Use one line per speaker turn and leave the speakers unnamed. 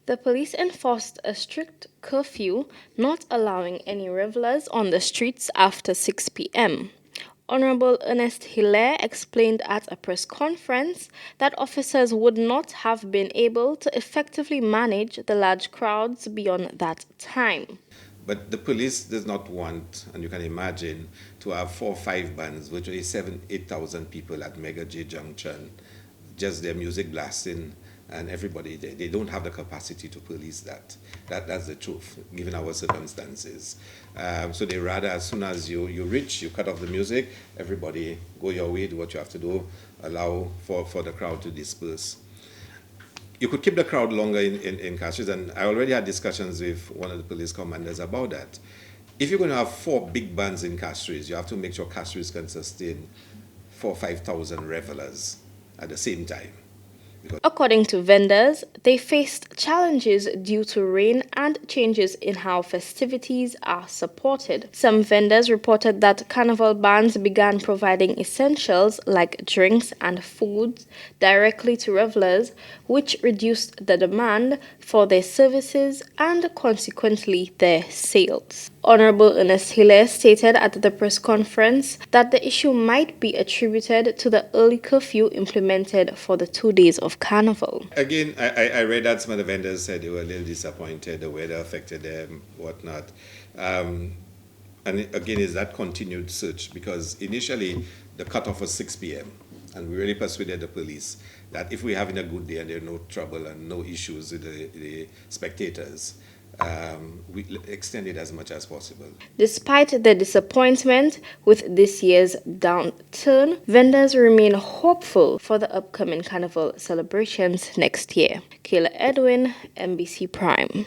The police enforced a strict curfew, not allowing any revelers on the streets after 6 p.m. Honorable Ernest Hilaire explained at a press conference that officers would not have been able to effectively manage the large crowds beyond that time.
But the police does not want, and you can imagine, to have 4 or 5 bands, virtually 8,000 people at Mega J Junction, just their music blasting and everybody there. They don't have the capacity to police that. That's the truth, given our circumstances. So they rather, as soon as you reach, you cut off the music, everybody go your way, do what you have to do, allow for the crowd to disperse. You could keep the crowd longer in Castries, and I already had discussions with one of the police commanders about that. If you're going to have 4 big bands in Castries, you have to make sure Castries can sustain 4 or 5,000 revelers at the same time.
According to vendors, they faced challenges due to rain and changes in how festivities are supported. Some vendors reported that carnival bands began providing essentials like drinks and foods directly to revelers, which reduced the demand for their services and consequently their sales. Honorable Ernest Hilaire stated at the press conference that the issue might be attributed to the early curfew implemented for the 2 days of Carnival.
Again, I read that some of the vendors said they were a little disappointed, the weather affected them, whatnot. And again, is that continued search? Because initially, the cutoff was 6 p.m. And we really persuaded the police that if we're having a good day and there's no trouble and no issues with the spectators, we extend it as much as possible.
Despite the disappointment with this year's downturn, vendors remain hopeful for the upcoming Carnival celebrations next year. Kayla Edwin, NBC Prime.